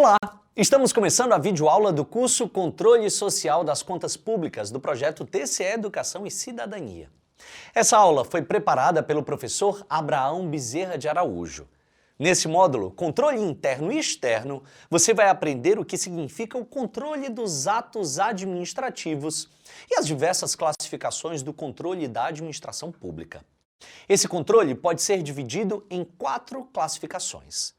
Olá! Estamos começando a videoaula do curso Controle Social das Contas Públicas do projeto TCE Educação e Cidadania. Essa aula foi preparada pelo professor Abraão Bezerra de Araújo. Nesse módulo, Controle Interno e Externo, você vai aprender o que significa o controle dos atos administrativos e as diversas classificações do controle da administração pública. Esse controle pode ser dividido em 4 classificações.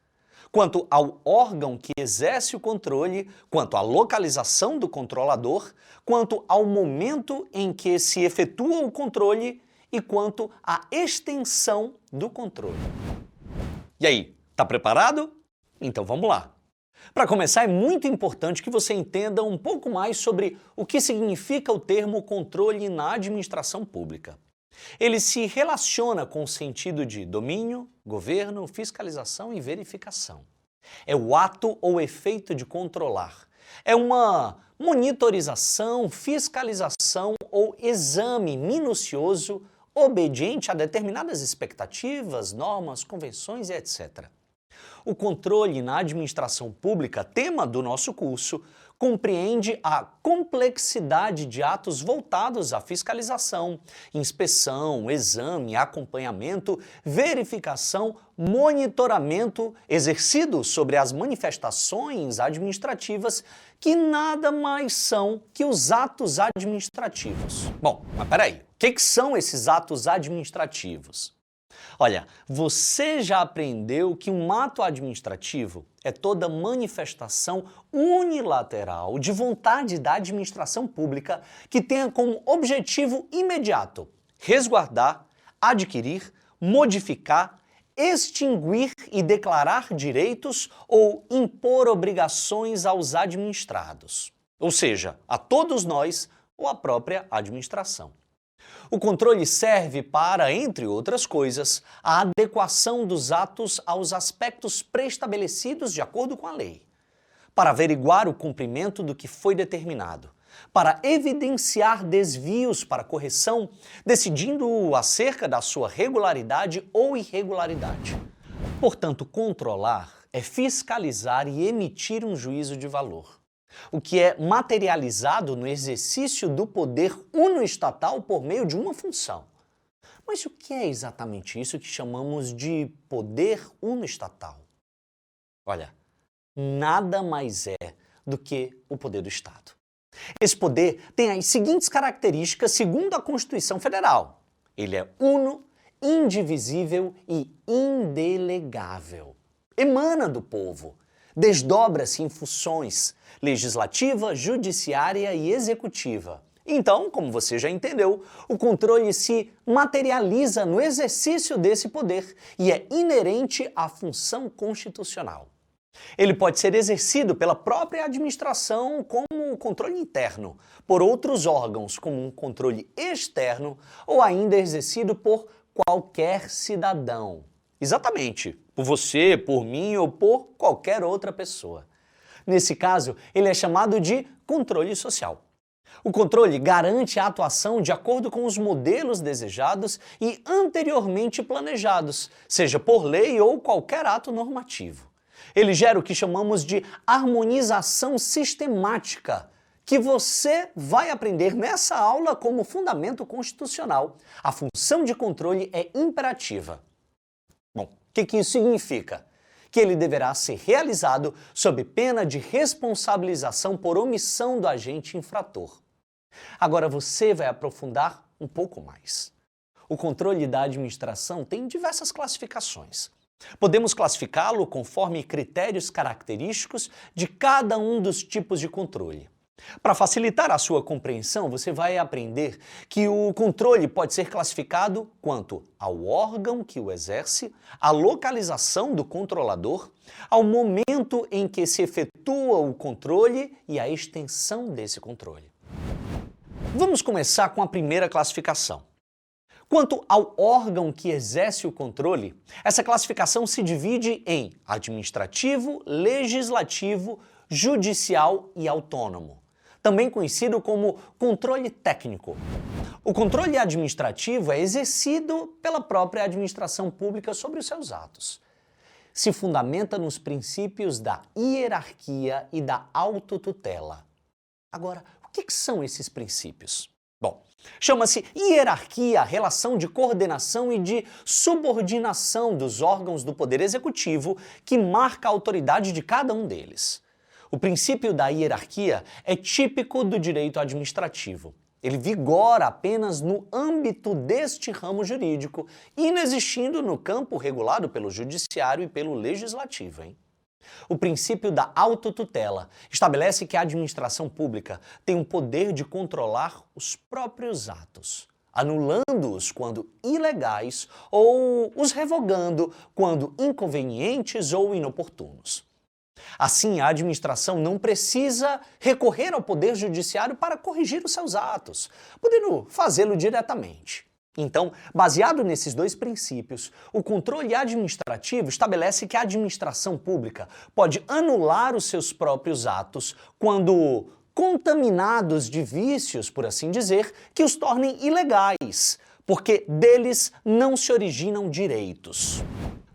Quanto ao órgão que exerce o controle, quanto à localização do controlador, quanto ao momento em que se efetua o controle e quanto à extensão do controle. E aí, tá preparado? Então vamos lá! Para começar, é muito importante que você entenda um pouco mais sobre o que significa o termo controle na administração pública. Ele se relaciona com o sentido de domínio, governo, fiscalização e verificação. É o ato ou efeito de controlar. É uma monitorização, fiscalização ou exame minucioso obediente a determinadas expectativas, normas, convenções e etc. O controle na administração pública, tema do nosso curso, compreende a complexidade de atos voltados à fiscalização, inspeção, exame, acompanhamento, verificação, monitoramento exercido sobre as manifestações administrativas que nada mais são que os atos administrativos. Bom, mas peraí, o que são esses atos administrativos? Olha, você já aprendeu que um ato administrativo é toda manifestação unilateral de vontade da administração pública que tenha como objetivo imediato resguardar, adquirir, modificar, extinguir e declarar direitos ou impor obrigações aos administrados, ou seja, a todos nós ou à própria administração. O controle serve para, entre outras coisas, a adequação dos atos aos aspectos pré-estabelecidos de acordo com a lei, para averiguar o cumprimento do que foi determinado, para evidenciar desvios para correção, decidindo acerca da sua regularidade ou irregularidade. Portanto, controlar é fiscalizar e emitir um juízo de valor, o que é materializado no exercício do poder unoestatal por meio de uma função. Mas o que é exatamente isso que chamamos de poder unoestatal? Olha, nada mais é do que o poder do Estado. Esse poder tem as seguintes características segundo a Constituição Federal. Ele é uno, indivisível e indelegável. Emana do povo. Desdobra-se em funções legislativa, judiciária e executiva. Então, como você já entendeu, o controle se materializa no exercício desse poder e é inerente à função constitucional. Ele pode ser exercido pela própria administração como um controle interno, por outros órgãos como um controle externo ou ainda exercido por qualquer cidadão. Exatamente, por você, por mim ou por qualquer outra pessoa. Nesse caso, ele é chamado de controle social. O controle garante a atuação de acordo com os modelos desejados e anteriormente planejados, seja por lei ou qualquer ato normativo. Ele gera o que chamamos de harmonização sistemática, que você vai aprender nessa aula como fundamento constitucional. A função de controle é imperativa. Bom, o que isso significa? Que ele deverá ser realizado sob pena de responsabilização por omissão do agente infrator. Agora você vai aprofundar um pouco mais. O controle da administração tem diversas classificações. Podemos classificá-lo conforme critérios característicos de cada um dos tipos de controle. Para facilitar a sua compreensão, você vai aprender que o controle pode ser classificado quanto ao órgão que o exerce, à localização do controlador, ao momento em que se efetua o controle e à extensão desse controle. Vamos começar com a primeira classificação. Quanto ao órgão que exerce o controle, essa classificação se divide em administrativo, legislativo, judicial e autônomo, também conhecido como controle técnico. O controle administrativo é exercido pela própria administração pública sobre os seus atos. se fundamenta nos princípios da hierarquia e da autotutela. Agora, o que são esses princípios? Bom, chama-se hierarquia a relação de coordenação e de subordinação dos órgãos do Poder Executivo que marca a autoridade de cada um deles. O princípio da hierarquia é típico do direito administrativo. Ele vigora apenas no âmbito deste ramo jurídico, inexistindo no campo regulado pelo judiciário e pelo legislativo, hein? O princípio da autotutela estabelece que a administração pública tem o poder de controlar os próprios atos, anulando-os quando ilegais ou os revogando quando inconvenientes ou inoportunos. Assim, a administração não precisa recorrer ao Poder Judiciário para corrigir os seus atos, podendo fazê-lo diretamente. Então, baseado nesses dois princípios, o controle administrativo estabelece que a administração pública pode anular os seus próprios atos quando contaminados de vícios, por assim dizer, que os tornem ilegais, porque deles não se originam direitos.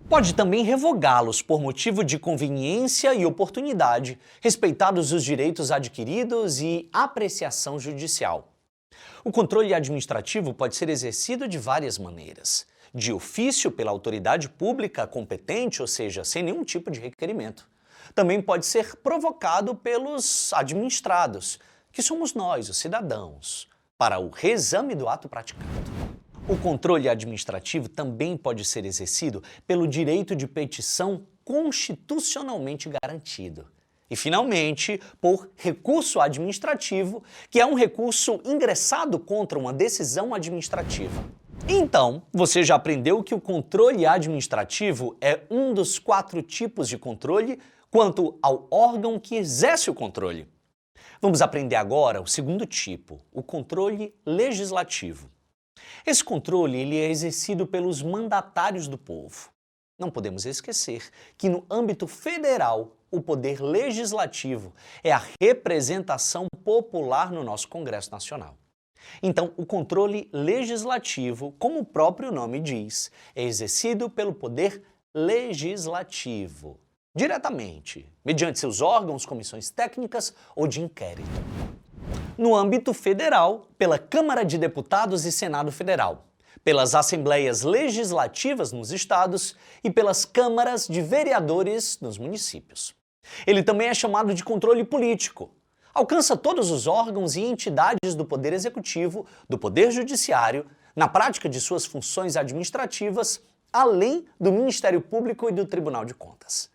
Pode também revogá-los por motivo de conveniência e oportunidade, respeitados os direitos adquiridos e apreciação judicial. O controle administrativo pode ser exercido de várias maneiras. De ofício pela autoridade pública competente, ou seja, sem nenhum tipo de requerimento. Também pode ser provocado pelos administrados, que somos nós, os cidadãos, para o reexame do ato praticado. O controle administrativo também pode ser exercido pelo direito de petição constitucionalmente garantido. E, finalmente, por recurso administrativo, que é um recurso ingressado contra uma decisão administrativa. Então, você já aprendeu que o controle administrativo é um dos 4 tipos de controle quanto ao órgão que exerce o controle. Vamos aprender agora o segundo tipo, o controle legislativo. Esse controle ele é exercido pelos mandatários do povo. Não podemos esquecer que no âmbito federal, o poder legislativo é a representação popular no nosso Congresso Nacional. Então, o controle legislativo, como o próprio nome diz, é exercido pelo poder legislativo, diretamente, mediante seus órgãos, comissões técnicas ou de inquérito. No âmbito federal, pela Câmara de Deputados e Senado Federal, pelas Assembleias Legislativas nos estados e pelas câmaras de vereadores nos municípios. Ele também é chamado de controle político. Alcança todos os órgãos e entidades do Poder Executivo, do Poder Judiciário, na prática de suas funções administrativas, além do Ministério Público e do Tribunal de Contas.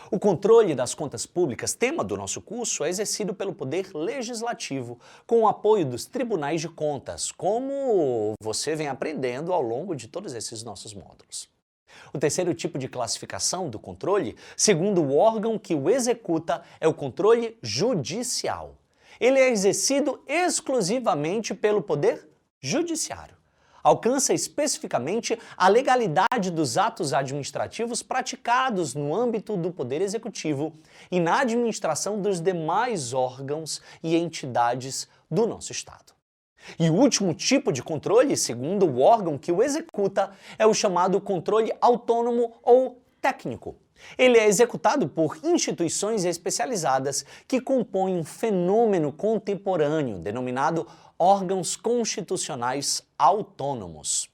O controle das contas públicas, tema do nosso curso, é exercido pelo Poder Legislativo, com o apoio dos tribunais de contas, como você vem aprendendo ao longo de todos esses nossos módulos. O terceiro tipo de classificação do controle, segundo o órgão que o executa, é o controle judicial. Ele é exercido exclusivamente pelo Poder Judiciário. Alcança especificamente a legalidade dos atos administrativos praticados no âmbito do Poder Executivo e na administração dos demais órgãos e entidades do nosso Estado. E o último tipo de controle, segundo o órgão que o executa, é o chamado controle autônomo ou técnico. Ele é executado por instituições especializadas que compõem um fenômeno contemporâneo denominado órgãos constitucionais autônomos.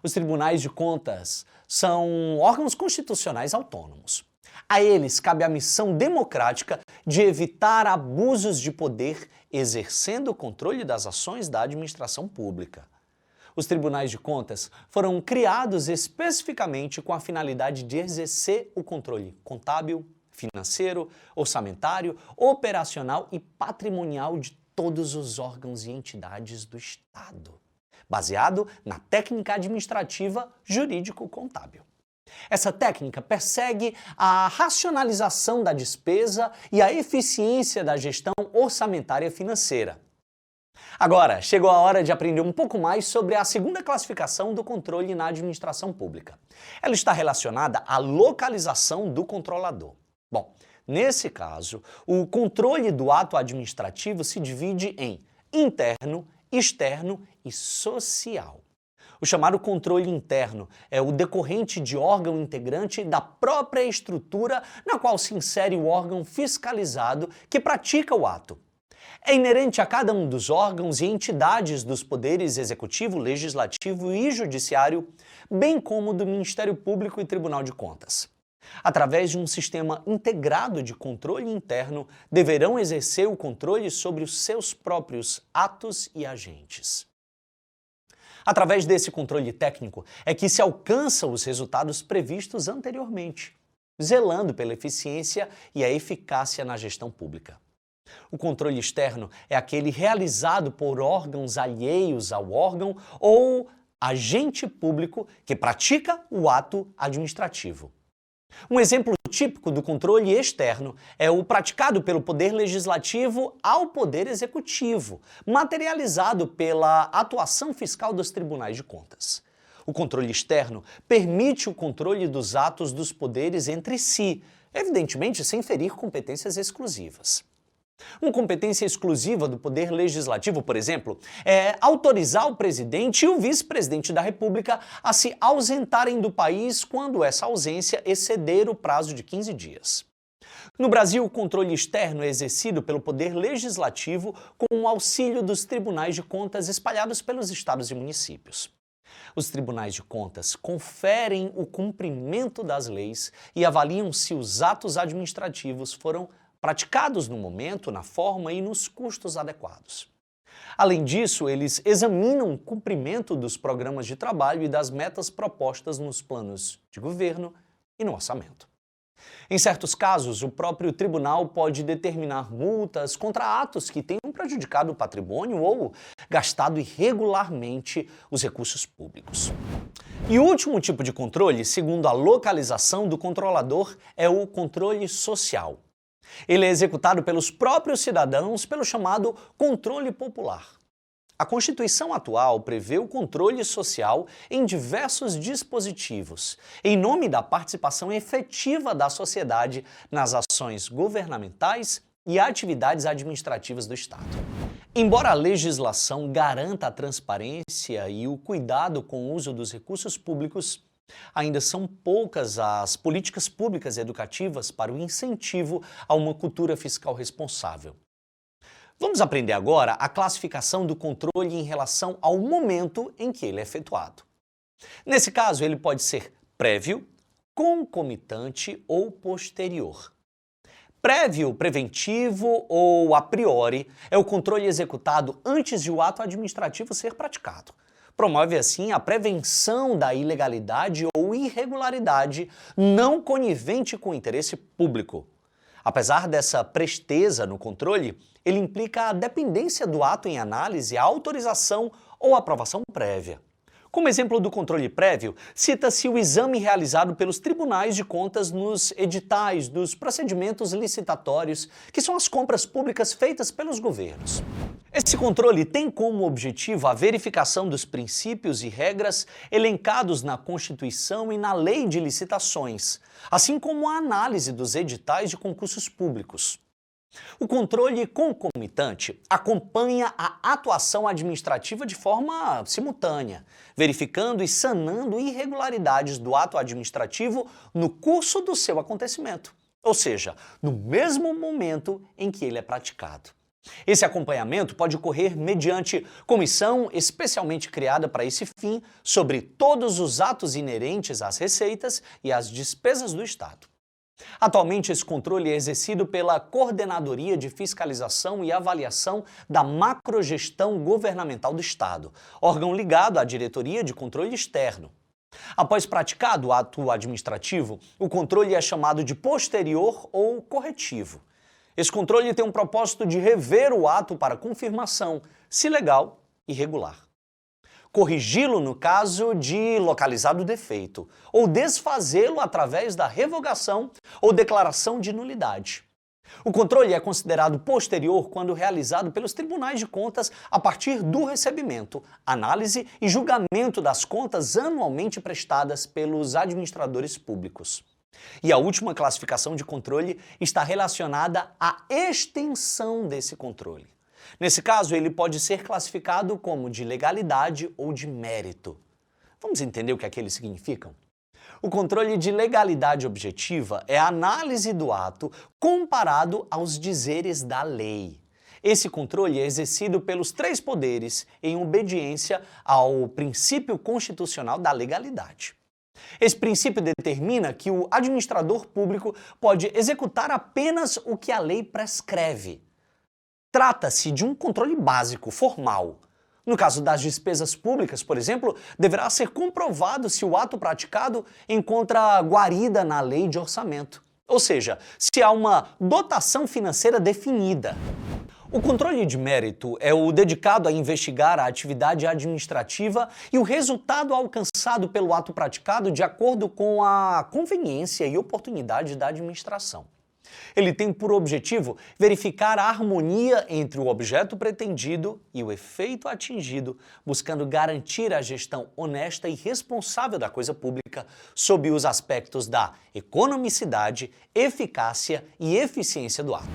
Os tribunais de contas são órgãos constitucionais autônomos. A eles cabe a missão democrática de evitar abusos de poder, exercendo o controle das ações da administração pública. Os tribunais de contas foram criados especificamente com a finalidade de exercer o controle contábil, financeiro, orçamentário, operacional e patrimonial de todos os órgãos e entidades do Estado, baseado na técnica administrativa jurídico-contábil. Essa técnica persegue a racionalização da despesa e a eficiência da gestão orçamentária financeira. Agora, chegou a hora de aprender um pouco mais sobre a segunda classificação do controle na administração pública. Ela está relacionada à localização do controlador. Bom, nesse caso, o controle do ato administrativo se divide em interno, externo e social. O chamado controle interno é o decorrente de órgão integrante da própria estrutura na qual se insere o órgão fiscalizado que pratica o ato. É inerente a cada um dos órgãos e entidades dos poderes executivo, legislativo e judiciário, bem como do Ministério Público e Tribunal de Contas. Através de um sistema integrado de controle interno, deverão exercer o controle sobre os seus próprios atos e agentes. Através desse controle técnico é que se alcançam os resultados previstos anteriormente, zelando pela eficiência e a eficácia na gestão pública. O controle externo é aquele realizado por órgãos alheios ao órgão ou agente público que pratica o ato administrativo. Um exemplo típico do controle externo é o praticado pelo Poder Legislativo ao Poder Executivo, materializado pela atuação fiscal dos tribunais de contas. O controle externo permite o controle dos atos dos poderes entre si, evidentemente sem ferir competências exclusivas. Uma competência exclusiva do Poder Legislativo, por exemplo, é autorizar o presidente e o vice-presidente da República a se ausentarem do país quando essa ausência exceder o prazo de 15 dias. No Brasil, o controle externo é exercido pelo Poder Legislativo com o auxílio dos tribunais de contas espalhados pelos estados e municípios. Os tribunais de contas conferem o cumprimento das leis e avaliam se os atos administrativos foram praticados no momento, na forma e nos custos adequados. Além disso, eles examinam o cumprimento dos programas de trabalho e das metas propostas nos planos de governo e no orçamento. Em certos casos, o próprio tribunal pode determinar multas contra atos que tenham prejudicado o patrimônio ou gastado irregularmente os recursos públicos. E o último tipo de controle, segundo a localização do controlador, é o controle social. Ele é executado pelos próprios cidadãos pelo chamado controle popular. A Constituição atual prevê o controle social em diversos dispositivos, em nome da participação efetiva da sociedade nas ações governamentais e atividades administrativas do Estado. Embora a legislação garanta a transparência e o cuidado com o uso dos recursos públicos, ainda são poucas as políticas públicas educativas para o incentivo a uma cultura fiscal responsável. Vamos aprender agora a classificação do controle em relação ao momento em que ele é efetuado. Nesse caso, ele pode ser prévio, concomitante ou posterior. Prévio, preventivo ou a priori é o controle executado antes de o ato administrativo ser praticado. Promove, assim, a prevenção da ilegalidade ou irregularidade não conivente com o interesse público. Apesar dessa presteza no controle, ele implica a dependência do ato em análise, a autorização ou aprovação prévia. Como exemplo do controle prévio, cita-se o exame realizado pelos tribunais de contas nos editais dos procedimentos licitatórios, que são as compras públicas feitas pelos governos. Esse controle tem como objetivo a verificação dos princípios e regras elencados na Constituição e na Lei de Licitações, assim como a análise dos editais de concursos públicos. O controle concomitante acompanha a atuação administrativa de forma simultânea, verificando e sanando irregularidades do ato administrativo no curso do seu acontecimento, ou seja, no mesmo momento em que ele é praticado. Esse acompanhamento pode ocorrer mediante comissão especialmente criada para esse fim sobre todos os atos inerentes às receitas e às despesas do Estado. Atualmente, esse controle é exercido pela Coordenadoria de Fiscalização e Avaliação da Macrogestão Governamental do Estado, órgão ligado à Diretoria de Controle Externo. Após praticado o ato administrativo, o controle é chamado de posterior ou corretivo. Esse controle tem um propósito de rever o ato para confirmação, se legal e regular. Corrigi-lo no caso de localizado defeito, ou desfazê-lo através da revogação ou declaração de nulidade. O controle é considerado posterior quando realizado pelos tribunais de contas a partir do recebimento, análise e julgamento das contas anualmente prestadas pelos administradores públicos. E a última classificação de controle está relacionada à extensão desse controle. Nesse caso, ele pode ser classificado como de legalidade ou de mérito. Vamos entender o que eles significam? O controle de legalidade objetiva é a análise do ato comparado aos dizeres da lei. Esse controle é exercido pelos três poderes em obediência ao princípio constitucional da legalidade. Esse princípio determina que o administrador público pode executar apenas o que a lei prescreve. Trata-se de um controle básico, formal. No caso das despesas públicas, por exemplo, deverá ser comprovado se o ato praticado encontra guarida na lei de orçamento, ou seja, se há uma dotação financeira definida. O controle de mérito é o dedicado a investigar a atividade administrativa e o resultado alcançado pelo ato praticado de acordo com a conveniência e oportunidade da administração. Ele tem por objetivo verificar a harmonia entre o objeto pretendido e o efeito atingido, buscando garantir a gestão honesta e responsável da coisa pública sob os aspectos da economicidade, eficácia e eficiência do ato.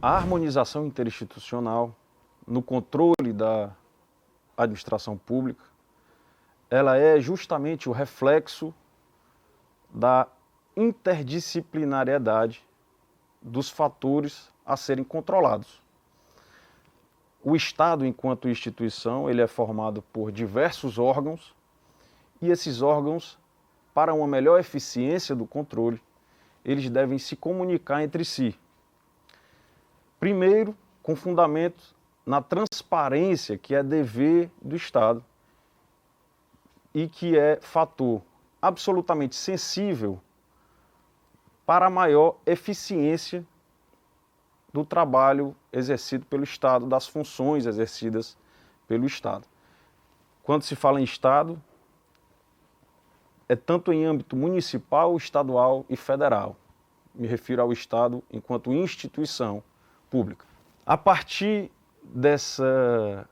A harmonização interinstitucional no controle da administração pública, ela é justamente o reflexo da interdisciplinariedade dos fatores a serem controlados. O Estado, enquanto instituição, ele é formado por diversos órgãos e esses órgãos, para uma melhor eficiência do controle, eles devem se comunicar entre si. Primeiro, com fundamento na transparência, que é dever do Estado e que é fator absolutamente sensível para a maior eficiência do trabalho exercido pelo Estado, das funções exercidas pelo Estado. Quando se fala em Estado, é tanto em âmbito municipal, estadual e federal. Me refiro ao Estado enquanto instituição pública. A partir dessa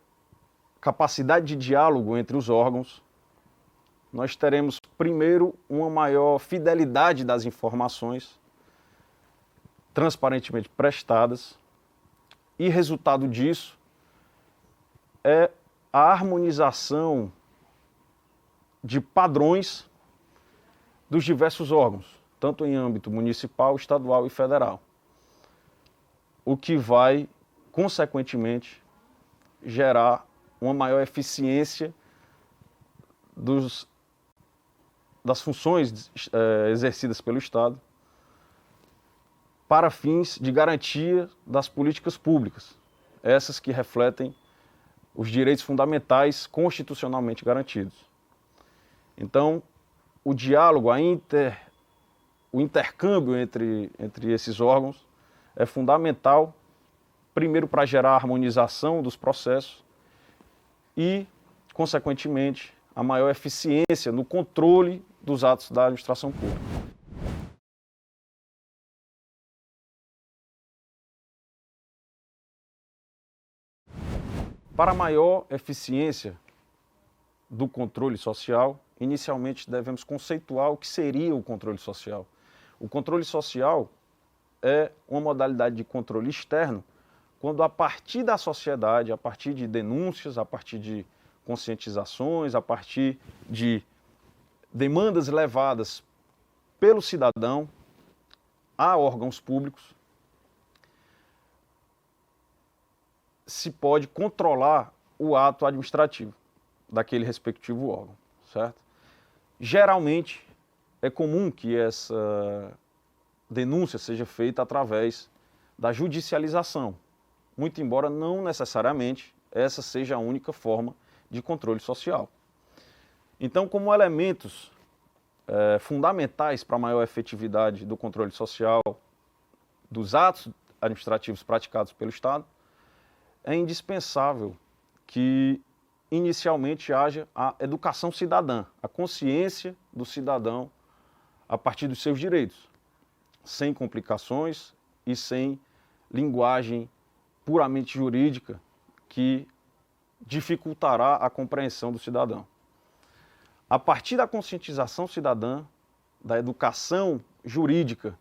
capacidade de diálogo entre os órgãos, nós teremos, primeiro, uma maior fidelidade das informações transparentemente prestadas e, resultado disso, é a harmonização de padrões dos diversos órgãos, tanto em âmbito municipal, estadual e federal, o que vai, consequentemente, gerar uma maior eficiência das funções exercidas pelo Estado para fins de garantia das políticas públicas, essas que refletem os direitos fundamentais constitucionalmente garantidos. Então, o diálogo, o intercâmbio entre esses órgãos é fundamental, primeiro para gerar a harmonização dos processos e, consequentemente, a maior eficiência no controle dos atos da administração pública. Para a maior eficiência do controle social, inicialmente devemos conceituar o que seria o controle social. O controle social é uma modalidade de controle externo quando, a partir da sociedade, a partir de denúncias, a partir de conscientizações, a partir de demandas levadas pelo cidadão a órgãos públicos, se pode controlar o ato administrativo daquele respectivo órgão, certo? Geralmente, é comum que essa denúncia seja feita através da judicialização, muito embora não necessariamente essa seja a única forma de controle social. Então, como elementos fundamentais para a maior efetividade do controle social dos atos administrativos praticados pelo Estado, é indispensável que inicialmente haja a educação cidadã, a consciência do cidadão a partir dos seus direitos, sem complicações e sem linguagem puramente jurídica que dificultará a compreensão do cidadão. A partir da conscientização cidadã, da educação jurídica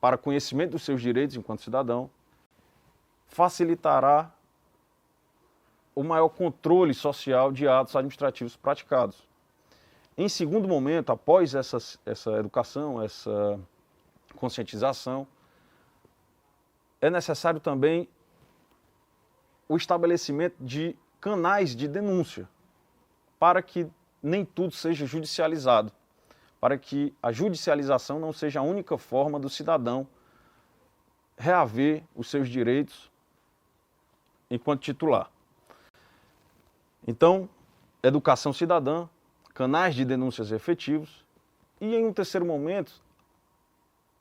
para conhecimento dos seus direitos enquanto cidadão, facilitará o maior controle social de atos administrativos praticados. Em segundo momento, após essa educação, essa conscientização, é necessário também o estabelecimento de canais de denúncia, para que nem tudo seja judicializado, para que a judicialização não seja a única forma do cidadão reaver os seus direitos enquanto titular. Então, educação cidadã, canais de denúncias efetivos e, em um terceiro momento,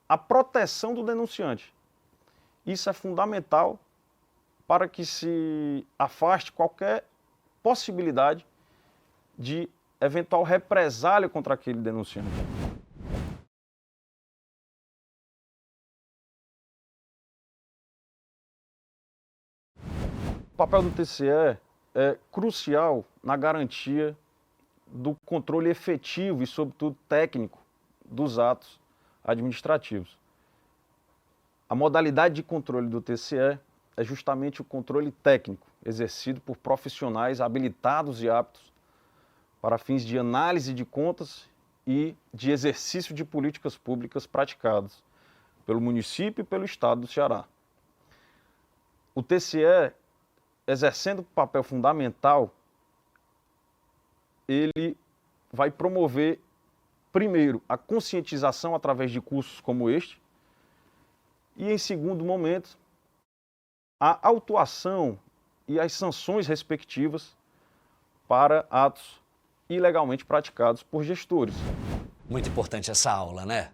a proteção do denunciante. Isso é fundamental para que se afaste qualquer possibilidade de eventual represália contra aquele denunciante. O papel do TCE é crucial na garantia do controle efetivo e, sobretudo, técnico dos atos administrativos. A modalidade de controle do TCE é justamente o controle técnico, exercido por profissionais habilitados e aptos para fins de análise de contas e de exercício de políticas públicas praticadas pelo município e pelo Estado do Ceará. O TCE, exercendo papel fundamental, ele vai promover, primeiro, a conscientização através de cursos como este, e, em segundo momento, a autuação e as sanções respectivas para atos ilegalmente praticados por gestores. Muito importante essa aula, né?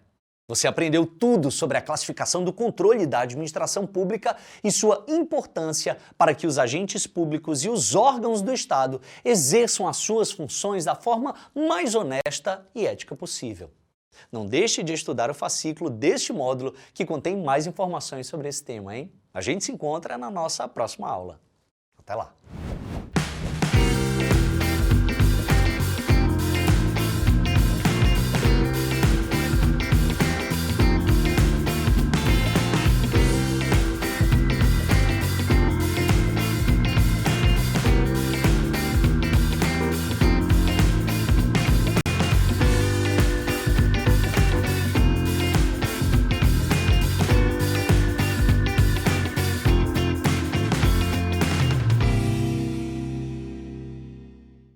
Você aprendeu tudo sobre a classificação do controle da administração pública e sua importância para que os agentes públicos e os órgãos do Estado exerçam as suas funções da forma mais honesta e ética possível. Não deixe de estudar o fascículo deste módulo que contém mais informações sobre esse tema, hein? A gente se encontra na nossa próxima aula. Até lá!